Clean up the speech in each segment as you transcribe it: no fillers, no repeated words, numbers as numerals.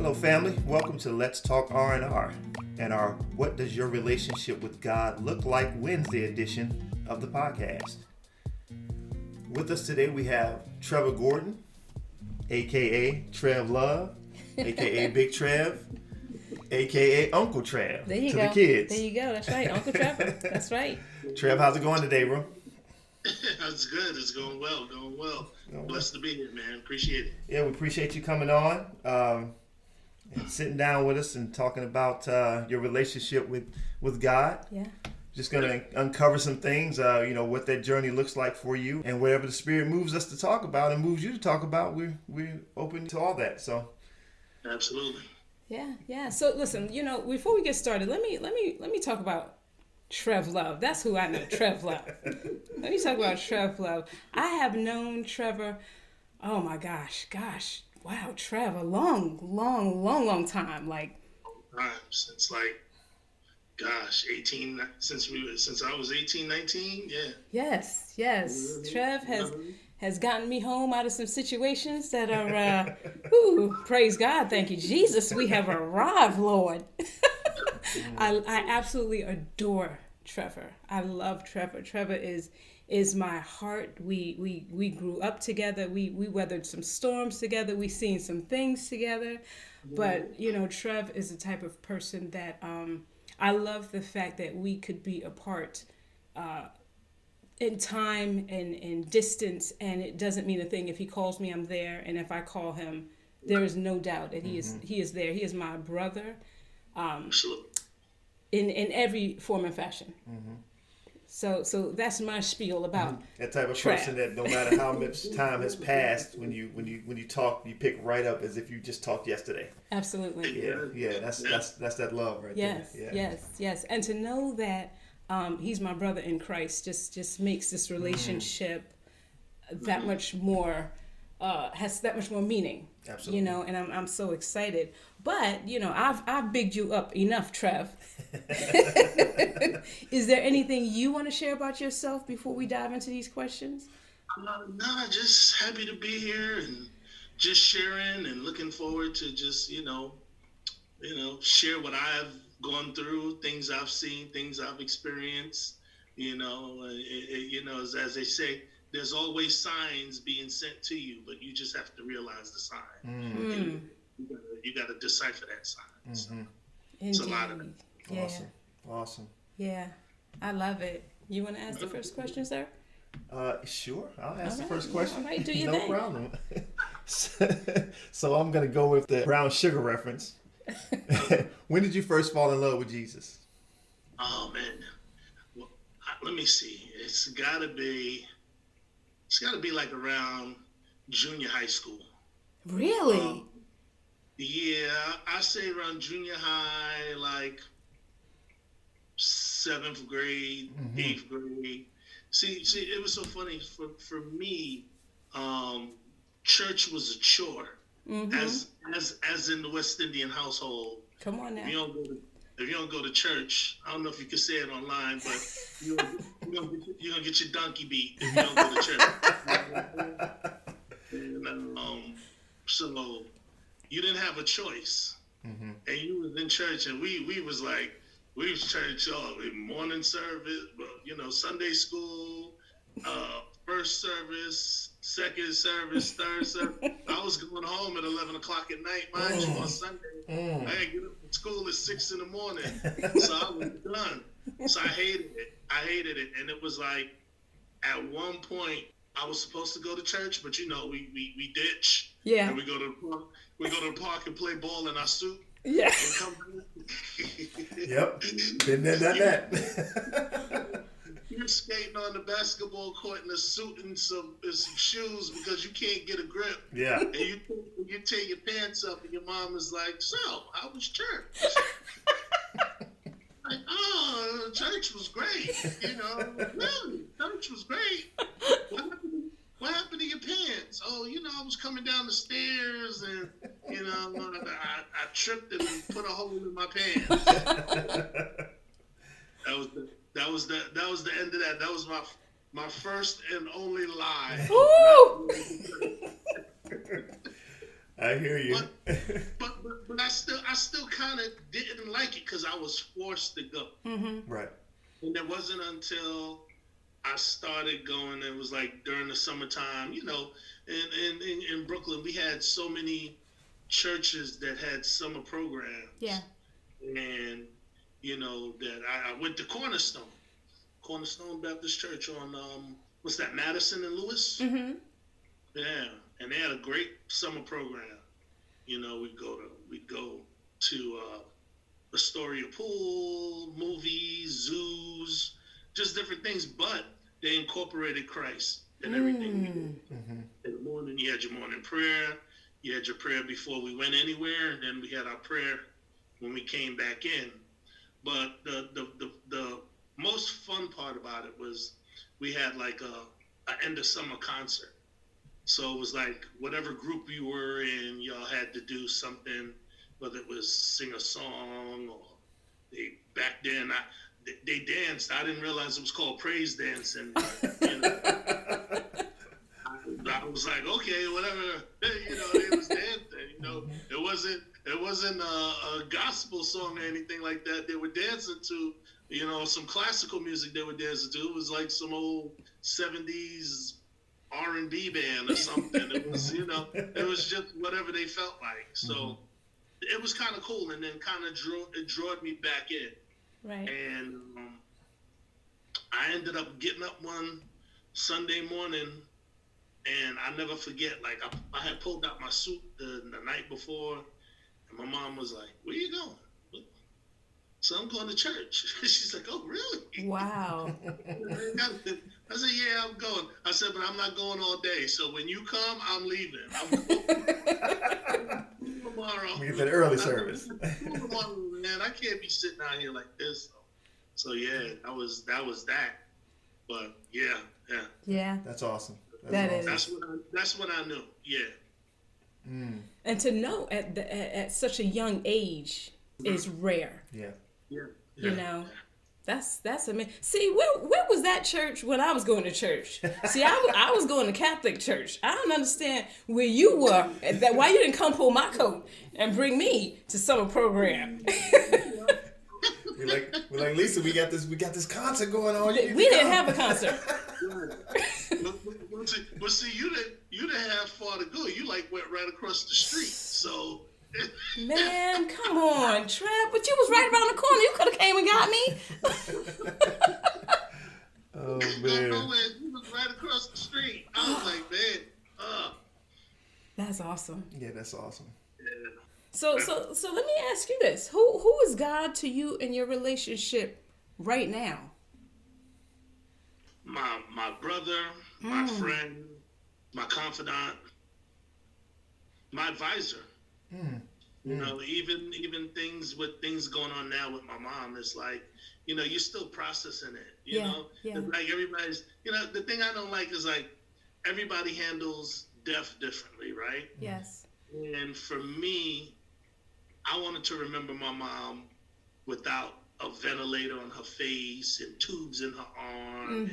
Hello, family. Welcome to Let's Talk R&R and our What Does Your Relationship with God Look Like Wednesday edition of the podcast. With us today, we have Trevor Gordon, a.k.a. Trev Love, a.k.a. Big Trev, a.k.a. Uncle Trev there you to go. the kids. There you go. That's right. Uncle Trevor. That's right. Trev, how's it going today, bro? It's good. It's going well. Blessed to be here, man. Appreciate it. Yeah, we appreciate you coming on and sitting down with us and talking about your relationship with God. Yeah. Just going to uncover some things, what that journey looks like for you. And whatever the Spirit moves us to talk about and moves you to talk about, we're open to all that. So, absolutely. Yeah. So listen, before we get started, let me talk about Trev Love. That's who I know, Trev Love. Let me talk about Trev Love. I have known Trevor, oh my gosh, wow, Trev, a long time. Since 18, since I was 18, 19, yeah. Yes. Trev has gotten me home out of some situations that are, praise God, thank you, Jesus, we have arrived, Lord. I absolutely adore Trevor. I love Trevor. Trevor is my heart. We grew up together. We weathered some storms together. We seen some things together. But, Trev is the type of person that I love the fact that we could be apart in time and in distance, and it doesn't mean a thing. If he calls me, I'm there, and if I call him, there is no doubt that he is there. He is my brother, in every form and fashion. Mm-hmm. So that's my spiel about that type of Trev. person that no matter how much time has passed, when you talk, you pick right up as if you just talked yesterday. Absolutely. Yeah. That's that love right there. Yes. And to know that he's my brother in Christ just makes this relationship that much more has that much more meaning. Absolutely. And I'm so excited. But I've bigged you up enough, Trev. Is there anything you want to share about yourself before we dive into these questions? No, just happy to be here and just sharing and looking forward to just share what I've gone through, things I've seen, things I've experienced. As they say, there's always signs being sent to you, but you just have to realize the sign. You got to decipher that sign. Mm-hmm. So it's a lot of it. Yeah. Awesome. Yeah, I love it. You want to ask the first question, sir? Sure. I'll ask the first question. All right, do your no thing. problem. So I'm going to go with the brown sugar reference. When did you first fall in love with Jesus? Oh, man. Well, let me see. It's got to be like around junior high school. Really? Yeah, I say around junior high, like 7th grade, 8th grade. See, it was so funny for me. Church was a chore, as in the West Indian household. Come on now. If you don't go to church, I don't know if you can say it online, but you're gonna get your donkey beat if you don't go to church. So you didn't have a choice, and you was in church, and we was church morning service, Sunday school, first service, second service, third service. I was going home at 11 o'clock at night, mind you, on Sunday. I had to get up for school at 6 in the morning, so I was done. So I hated it, and it was like at one point I was supposed to go to church, but we ditch. Yeah. And we go to the park and play ball in our suit. Yeah. And come back. Yep. Been there, done that. You're skating on the basketball court in a suit and some shoes because you can't get a grip. Yeah. And you tear your pants up, and your mom is like, "So, how was church?" Like, "Oh, church was great. Really, church was great. What happened to your pants?" "Oh, I was coming down the stairs and, I tripped and put a hole in my pants." That was the end of that. That was my first and only lie. I hear you. But but I still kind of didn't like it because I was forced to go. Right. And it wasn't until I started going, it was like during the summertime, you know, and in Brooklyn, we had so many churches that had summer programs. Yeah. And, you know, that I went to Cornerstone Baptist Church on, what's that, Madison and Lewis? Mm-hmm. Yeah. And they had a great summer program. You know, we'd go to Astoria Pool, movies, zoos, just different things, but they incorporated Christ in everything we did. In the morning, you had your morning prayer. You had your prayer before we went anywhere, and then we had our prayer when we came back in. But the most fun part about it was we had like a end of summer concert. So it was like whatever group you were in, y'all had to do something, whether it was sing a song or back then they danced. I didn't realize it was called praise dancing. You know, I was like, okay, whatever. You know, they was dancing. You know, it wasn't a gospel song or anything like that. They were dancing to, you know, some classical music. They were dancing to. It was like some old 70s R&B band or something. It was, you know, it was just whatever they felt like. So it was kind of cool, and then kind of drew me back in. Right. And I ended up getting up one Sunday morning, and I never forget. Like I had pulled out my suit the night before, and my mom was like, "Where you going?" So I'm going to church. She's like, "Oh, really?" Wow. I said, "Yeah, I'm going." I said, "But I'm not going all day. So when you come, I'm leaving. I'm going tomorrow." We get that early service. Tomorrow, man, I can't be sitting out here like this. So yeah, that was that. But yeah. Yeah. That's awesome. That is. That's what I knew. Yeah. And to know at such a young age is rare. Yeah. You know, that's amazing. See, where was that church when I was going to church? See, I was going to Catholic church. I don't understand where you were. Why you didn't come pull my coat and bring me to summer program? We're like Lisa. We got this concert going on. We didn't have a concert. But see, you didn't have far to go. You like went right across the street. So. Man, come on, Trev. But you was right around the corner. You could have came and got me. Oh man. You was right across the street. I was like, man, That's awesome. Yeah, that's awesome. Yeah. So let me ask you this: Who is God to you in your relationship right now? My brother, my friend, my confidant, my advisor. You know, even things going on now with my mom, it's like, you know, you're still processing it. You know, it's like everybody's. You know, the thing I don't like is like everybody handles death differently, right? Yes. And for me, I wanted to remember my mom without a ventilator on her face and tubes in her arm.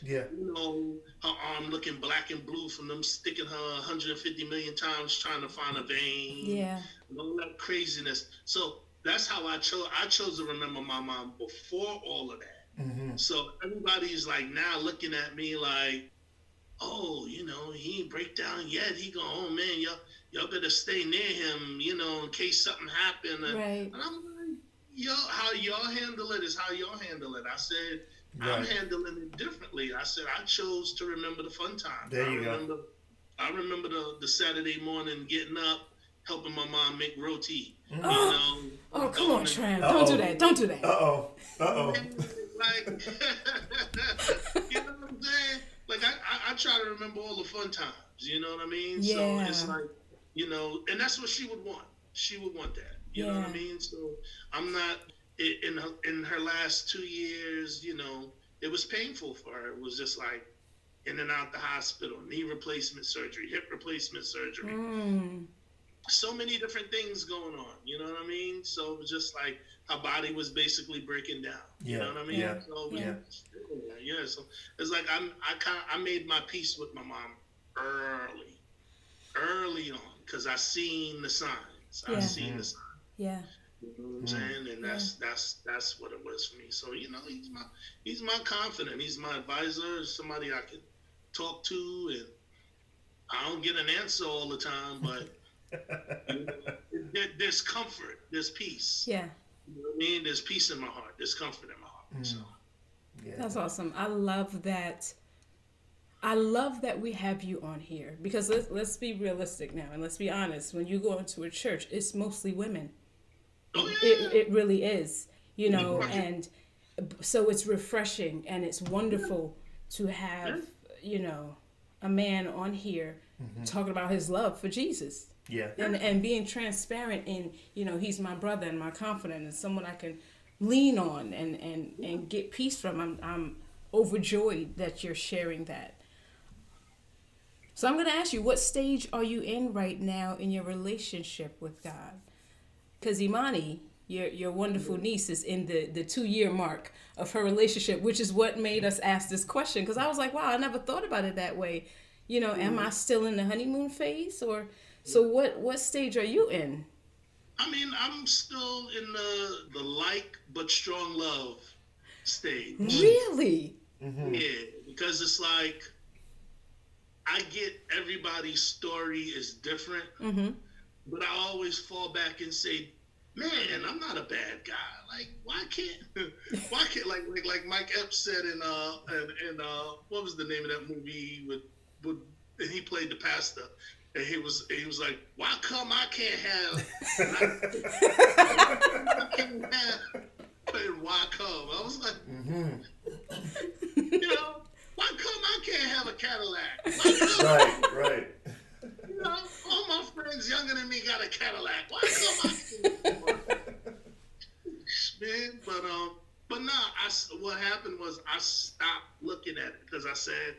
Yeah. You know, her arm looking black and blue from them sticking her 150 million times trying to find a vein. Yeah. And all that craziness. So that's how I chose to remember my mom before all of that. So everybody's like now looking at me like, oh, you know, he ain't break down yet. He go, oh man, y'all better stay near him, you know, in case something happened. Right. And I'm like, how y'all handle it is how y'all handle it. I said, I'm handling it differently. I said, I chose to remember the fun times. There you go. I remember the Saturday morning getting up, helping my mom make roti. You know, oh, come on, Trev. Don't do that. Don't do that. Uh-oh. Like, you know what I'm saying? Like, I try to remember all the fun times. You know what I mean? Yeah. So it's like, you know, and that's what she would want. She would want that. You know what I mean? So I'm not in her last 2 years. You know, it was painful for her. It was just like in and out the hospital, knee replacement surgery, hip replacement surgery, so many different things going on. You know what I mean? So it was just like her body was basically breaking down. You know what I mean? Yeah. So So it's like I made my peace with my mom early on because I seen the signs. I seen the signs. Yeah. You know what I'm saying? And that's what it was for me. So, he's my confidant. He's my advisor. Somebody I can talk to, and I don't get an answer all the time, but there's comfort, there's peace. Yeah. You know what I mean? There's peace in my heart. There's comfort in my heart. So. Yeah. That's awesome. I love that. I love that we have you on here, because let's be realistic now, and let's be honest. When you go into a church, it's mostly women. Oh, yeah. It really is, and so it's refreshing and it's wonderful to have, a man on here talking about his love for Jesus. Yeah. And being transparent in, he's my brother and my confidant and someone I can lean on and get peace from. I'm overjoyed that you're sharing that. So I'm going to ask you, what stage are you in right now in your relationship with God? Because Imani, your wonderful niece, is in the 2-year mark of her relationship, which is what made us ask this question. Because I was like, wow, I never thought about it that way. Am I still in the honeymoon phase? Or so what stage are you in? I mean, I'm still in the like but strong love stage. Really? Mm-hmm. Yeah, because it's like I get everybody's story is different, but I always fall back and say, man, I'm not a bad guy. Like, why can't like Mike Epps said in what was the name of that movie with and he played the pastor, and he was like, why come I can't have and why come? I was like, why come I can't have a Cadillac? Right. All my friends younger than me got a Cadillac. Why come I can't? Man, but what happened was I stopped looking at it because I said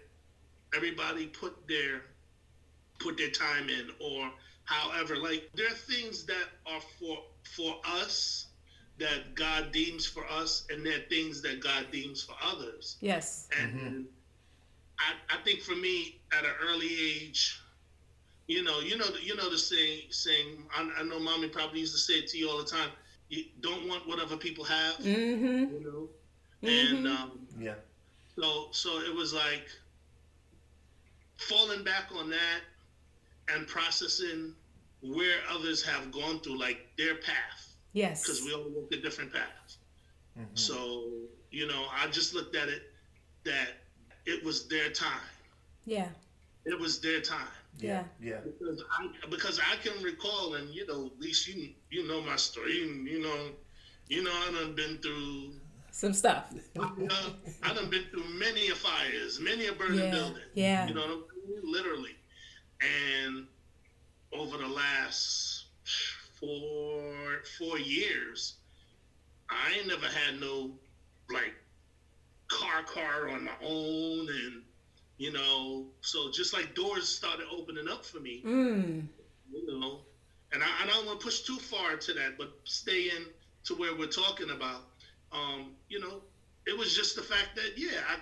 everybody put their time in, or however, like there are things that are for us that God deems for us, and there are things that God deems for others. Yes. And I think for me at an early age, you know the saying. I know Mommy probably used to say it to you all the time. You don't want what other people have. And so it was like falling back on that and processing where others have gone through, like their path. Yes. Because we all walk a different path. So I just looked at it that it was their time. Yeah. It was their time. Yeah. Because I can recall, and at least you know my story. I done been through some stuff. I done been through many a fires, many a burning building. Yeah. Literally. And over the last 4 years, I ain't never had no like car on my own, and so just like doors started opening up for me, and I don't want to push too far into that, but stay in to where we're talking about. It was just the fact that I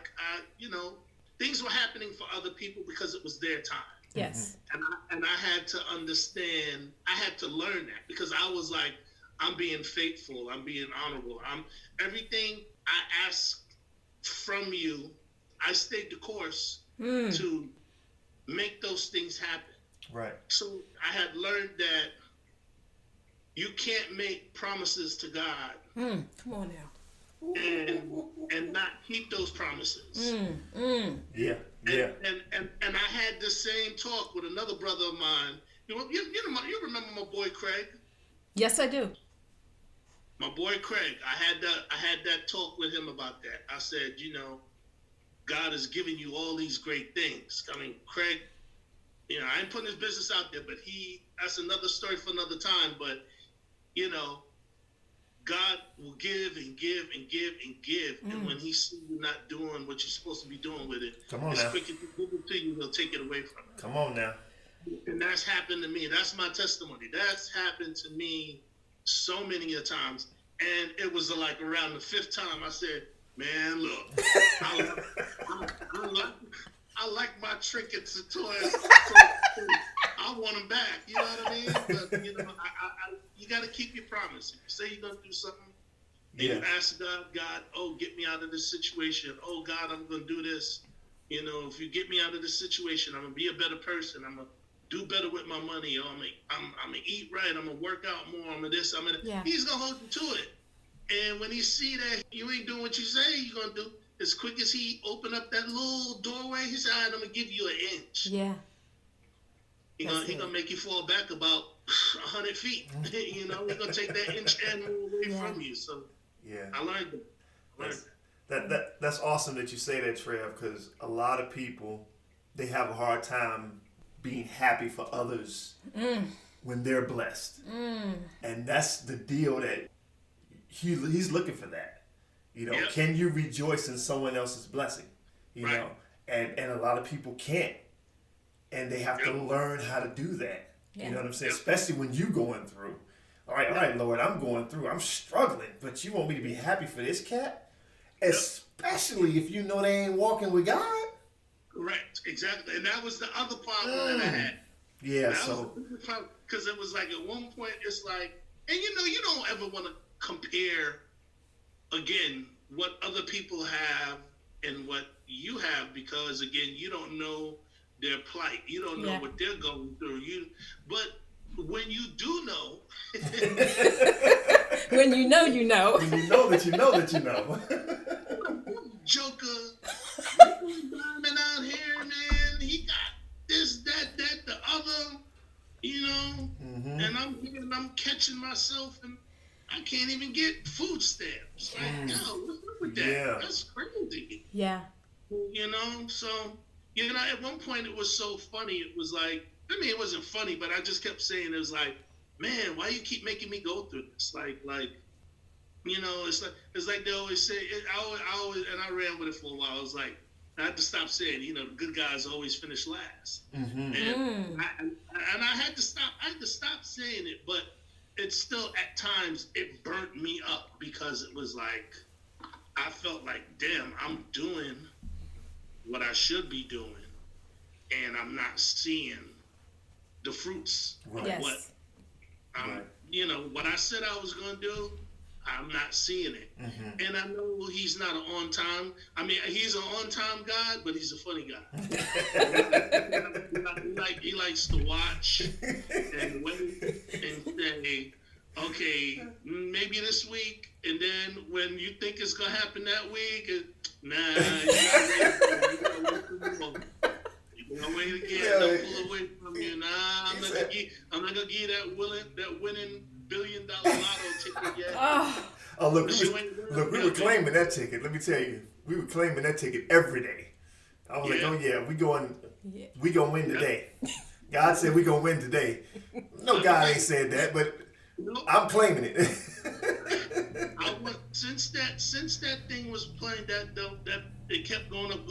things were happening for other people because it was their time. Yes. And I had to understand. I had to learn that, because I was like, I'm being faithful. I'm being honorable. Everything I asked from you, I stayed the course to make those things happen. Right. So I had learned that you can't make promises to God. Come on now. And not keep those promises. Yeah. And I had the same talk with another brother of mine. You remember my boy Craig? Yes, I do. My boy Craig. I had that talk with him about that. I said, God has given you all these great things. I mean, Craig, I ain't putting his business out there, but that's another story for another time. But, God will give and give and give and give. And when he sees you not doing what you're supposed to be doing with it, as quick as he gives it to you, he'll take it away from you. Come on now. And that's happened to me. That's my testimony. That's happened to me so many a times. And it was like around the 5th time I said, man, look, I like my trinkets and toys. I want them back. You know what I mean? But you got to keep your promise. If you say you're gonna do something, and you ask God, oh, get me out of this situation. Oh God, I'm gonna do this. If you get me out of this situation, I'm gonna be a better person. I'm gonna do better with my money. Or I'm gonna eat right. I'm gonna work out more. I'm gonna this. I'm gonna. Yeah. He's gonna hold you to it. And when he see that you ain't doing what you say you're gonna do, as quick as he open up that little doorway, he said, all right, I'm gonna give you an inch. Yeah. He gonna make you fall back about 100 feet. He's gonna take that inch and move away from you. So I learned it. That's awesome that you say that, Trev, because a lot of people, they have a hard time being happy for others when they're blessed. And that's the deal that he's looking for that. Can you rejoice in someone else's blessing? You know, and a lot of people can't. And they have to learn how to do that. You know what I'm saying? Especially when you're going through. All right, Lord, I'm going through. I'm struggling. But you want me to be happy for this cat? Especially if you know they ain't walking with God. Correct. Exactly. And that was the other problem that I had. Yeah, because it was like at one point, it's like, and you don't ever want to compare, again, what other people have and what you have, because, again, you don't know their plight. You don't know what they're going through. But when you do know, when you know, you know. When you know that you know that you know. Joker, diamond out here, man. He got this, that, the other, and I'm here and I'm catching myself and I can't even get food stamps. Like, yo, what's up with that? Yeah. That's crazy. Yeah. So, at one point it was so funny. It was like, it wasn't funny, but I just kept saying, it was like, man, why you keep making me go through this? Like, it's like they always say, I always, and I ran with it for a while. I was like, I had to stop saying, the good guys always finish last. And I had to stop saying it, but it's still, at times, it burnt me up because it was like, I felt like, damn, I'm doing what I should be doing, and I'm not seeing the fruits of what what I said I was going to do. I'm not seeing it. And I know he's not an on-time. He's an on-time God, but he's a funny guy. He likes to watch and wait and say, okay, maybe this week, and then when you think it's going to happen that week, nah, you gotta wait again. Don't pull away from you. Nah, I'm not gonna give you that winning $1 billion lotto ticket yet. Oh, look, we were claiming that ticket. Let me tell you, we were claiming that ticket every day. I was like, oh yeah, we gonna win today. God said we gonna win today. No, God ain't said that, but I'm claiming it. Since that thing was playing, that it kept going up.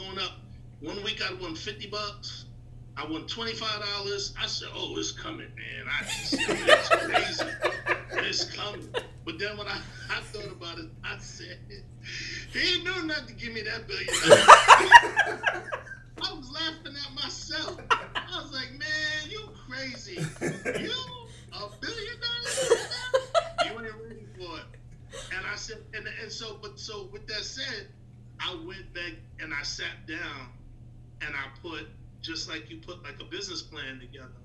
1 week I won $50. I won $25. I said, "Oh, it's coming, man! It's crazy. It's coming." But then when I thought about it, I said, "He ain't doing nothing to give me that $1 billion." I was laughing at myself. I was like, "Man, you crazy? You $1 billion? You ain't ready for it." And I said, so with that said, I went back and I sat down and I put, just like you put like a business plan together,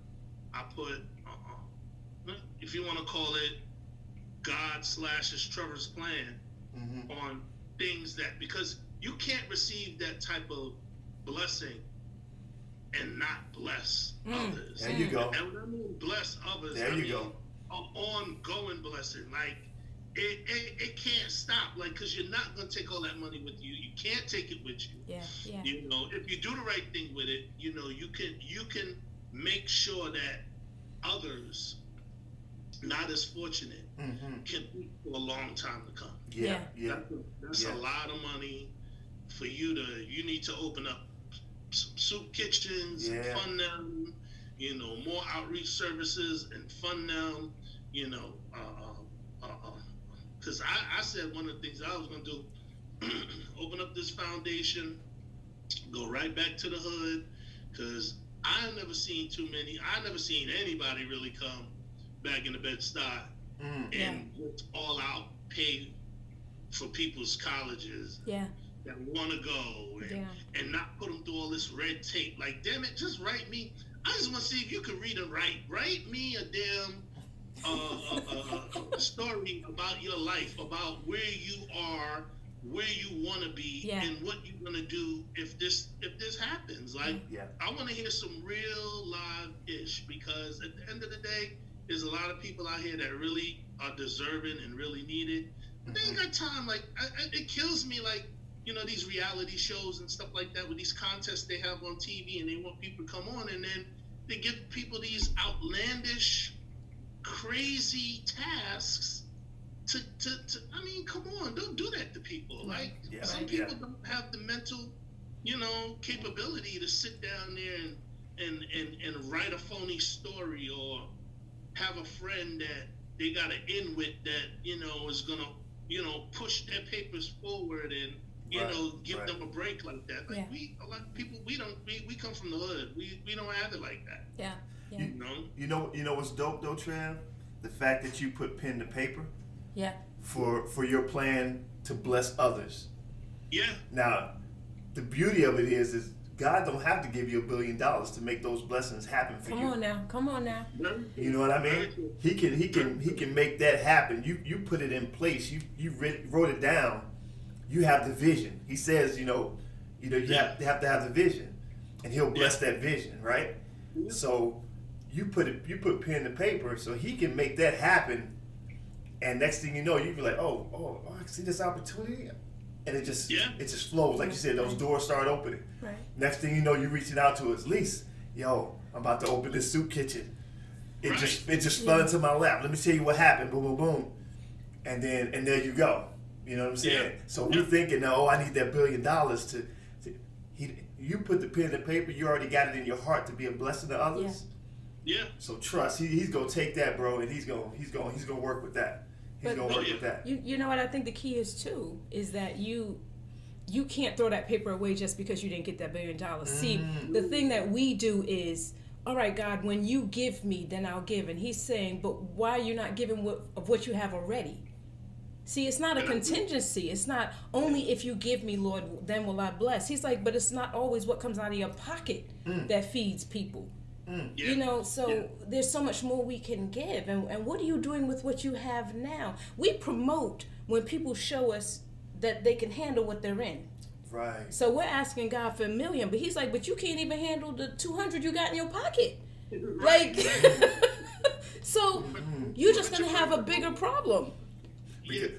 I put, if you want to call it God/Trevor's plan, on things that, because you can't receive that type of blessing and not bless others. There you go. And when I mean bless others, there you go. An ongoing blessing. Like, it can't stop, like, because you're not going to take all that money with you. You can't take it with you. Yeah. If you do the right thing with it, you can make sure that others not as fortunate can eat for a long time to come. Yeah. That's a lot of money for you need to open up some soup kitchens and fund them, more outreach services and fund them, because I said one of the things I was going to do, open up this foundation, go right back to the hood, because I never seen anybody really come back in the Bed-Stuy and just all out pay for people's colleges that want to go and not put them through all this red tape. Like, damn it, just write me. I just want to see if you can read and write. Write me a damn story about your life, about where you are, where you want to be, and what you're gonna do if this happens. Like, I want to hear some real live ish, because at the end of the day, there's a lot of people out here that really are deserving and really need it. But they ain't got time. Like, it kills me. Like, you know, these reality shows and stuff like that, with these contests they have on TV, and they want people to come on, and then they give people these outlandish, crazy tasks to I mean, come on, don't do that to people. Like, some people don't have the mental, you know, capability to sit down there and write a phony story, or have a friend that they got to in with that, you know, is gonna, you know, push their papers forward and, you know, give them a break like that. Like, a lot of people, we come from the hood. We don't have it like that. Yeah. You know what's dope though, Trev? The fact that you put pen to paper. Yeah. For your plan to bless others. Yeah. Now, the beauty of it is God don't have to give you $1 billion to make those blessings happen for you. Come on now. You know what I mean? He can make that happen. You put it in place. You wrote it down. You have the vision. He says, you have to have the vision, and He'll bless that vision, right? So you put pen to paper, so He can make that happen. And next thing you know, you be like, oh, I see this opportunity, and it just flows. Like you said, those doors start opening. Right. Next thing you know, you're reaching out to us, Lise. Yo, I'm about to open this soup kitchen. It just fell into my lap. Let me tell you what happened. Boom, boom, boom, and there you go. You know what I'm saying? So we're thinking, I need that $1 billion to. You put the pen and paper. You already got it in your heart to be a blessing to others. Yeah. So trust. He's gonna take that, bro, and he's gonna work with that. He's gonna work with that. You know what I think the key is too, is that you can't throw that paper away just because you didn't get that $1 billion. See, the thing that we do is, all right, God, when you give me, then I'll give. And He's saying, but why are you not giving of what you have already? See, it's not a contingency. It's not only if you give me, Lord, then will I bless. He's like, but it's not always what comes out of your pocket that feeds people. You know, so there's so much more we can give. And what are you doing with what you have now? We promote when people show us that they can handle what they're in. Right. So we're asking God for $1 million, but He's like, but you can't even handle the 200 you got in your pocket. Like, so you're just going to have a bigger problem.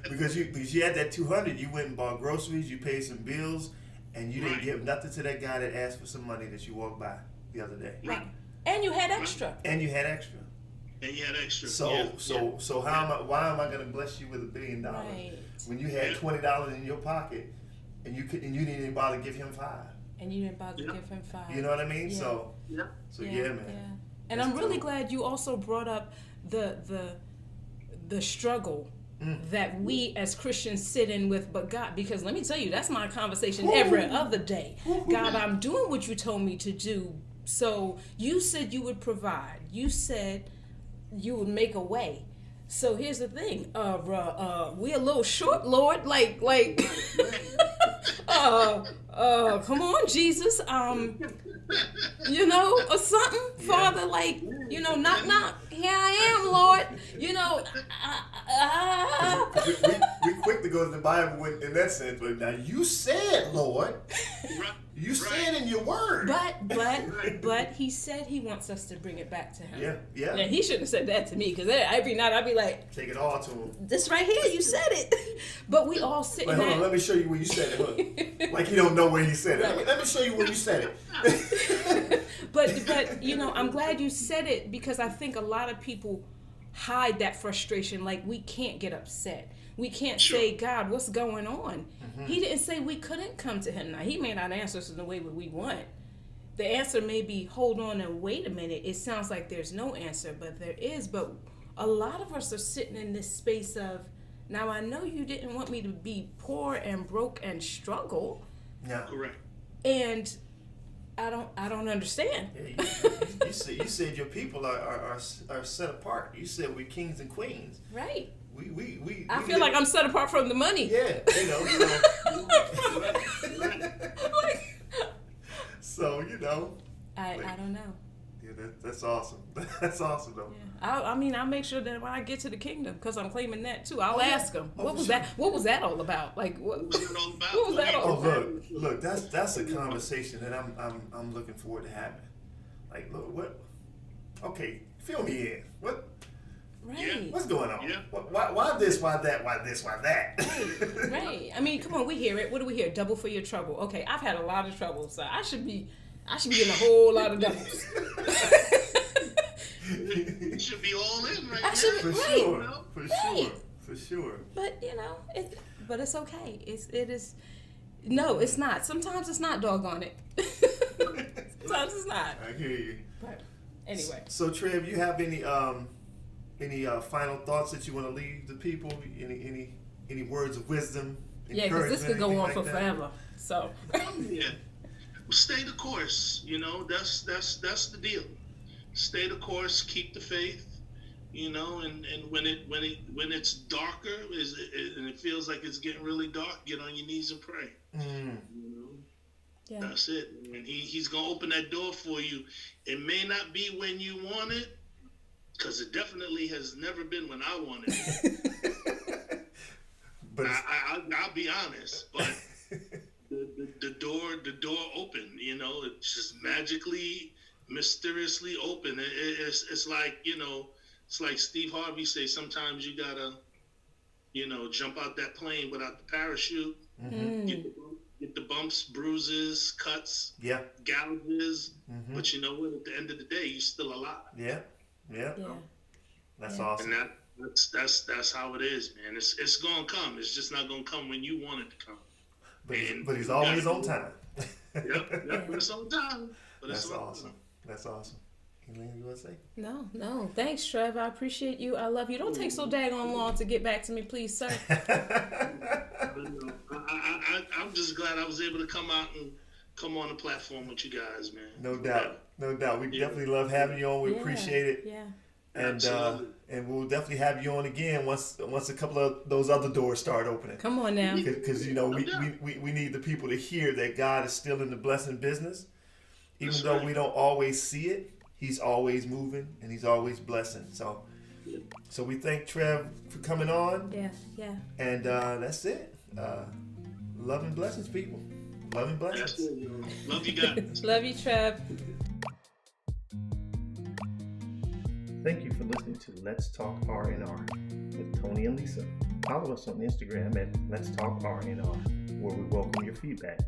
Because you had that 200, you went and bought groceries, you paid some bills, and you didn't give nothing to that guy that asked for some money that you walked by the other day. Right. And you had extra. So why am I going to bless you with $1 billion when you had $20 in your pocket and you didn't even bother to give him $5? And you didn't bother to give him $5. You know what I mean? Yeah. So man. Yeah. And I'm really glad you also brought up the struggle that we as Christians sit in with, but God, because let me tell you, that's my conversation every other day. God, I'm doing what you told me to do. So you said you would provide. You said you would make a way. So here's the thing. We're a little short, Lord. Like, come on, Jesus. You know, or something, Father. Like, you know, knock, knock. Here I am, Lord. You know, we quick to go to the Bible in that sense, but now you said, Lord. You said in your word. But He said He wants us to bring it back to Him. Yeah. And He shouldn't have said that to me, because every night I'd be like, take it all to Him. This right here, you said it. But we all sit Wait, hold on, let me show you where you said it. Like you don't know where He said it. Let me show you where you said it. But you know, I'm glad you said it, because I think a lot of people hide that frustration. Like, we can't get upset. We can't say, God, what's going on? He didn't say we couldn't come to Him. Now, He may not answer us in the way that we want. The answer may be, hold on and wait a minute. It sounds like there's no answer, but there is. But a lot of us are sitting in this space of, now I know you didn't want me to be poor and broke and struggle. Yeah. Correct. And I don't understand. Yeah, you said your people are set apart. You said we're kings and queens. Right. We I feel like I'm set apart from the money. Yeah, you know. So you know. I don't know. Yeah, that's awesome. That's awesome though. Yeah. I'll make sure that when I get to the kingdom, because I'm claiming that too. I'll ask them, what was that all about? Like what was that all about? Look, that's a conversation that I'm looking forward to having. Like, look, what? Okay, fill me in. What? Right. What's going on? Yeah. Why this? Why that? Why this? Why that? Right. I mean, come on, we hear it. What do we hear? Double for your trouble. Okay, I've had a lot of trouble, so I should be getting a whole lot of doubles. You should be all in right now. For sure. But it's okay. It is. No, it's not. Sometimes it's not. Doggone it. Sometimes it's not. I hear you. But anyway. So Trev, you have any final thoughts that you want to leave the people? Any words of wisdom? Yeah, because this could go on like for that? forever. So. Yeah. Stay the course. That's the deal. Stay the course. Keep the faith. And when it's darker, and it feels like it's getting really dark, get on your knees and pray. Yeah. That's it. And he's gonna open that door for you. It may not be when you want it, because it definitely has never been when I wanted it. But I'll be honest. But the door opened. It's just magically, mysteriously open. It's like It's like Steve Harvey say, sometimes you gotta, jump out that plane without the parachute. Mm-hmm. Get the bumps, bruises, cuts, gouges. Mm-hmm. But you know what? At the end of the day, you're still alive. Yeah. That's awesome. And that's how it is, man. It's gonna come. It's just not gonna come when you want it to come. But he's always on time. Yep. But it's on time. That's awesome. That's awesome. Anything you want to say? No. Thanks, Trev. I appreciate you. I love you. Don't take so daggone long to get back to me, please, sir. I'm just glad I was able to come out and come on the platform with you guys, man. No doubt. We definitely love having you on. We appreciate it. Yeah. And we'll definitely have you on again once a couple of those other doors start opening. Come on now. Because we need the people to hear that God is still in the blessing business. Even though we don't always see it, He's always moving and He's always blessing. So we thank Trev for coming on. Yeah. And that's it. Love and blessings, people. Love and blessings. Love you guys. Love you, Trev. Thank you for listening to Let's Talk R&R with Tony and Lisa. Follow us on Instagram at Let's Talk R&R, where we welcome your feedback.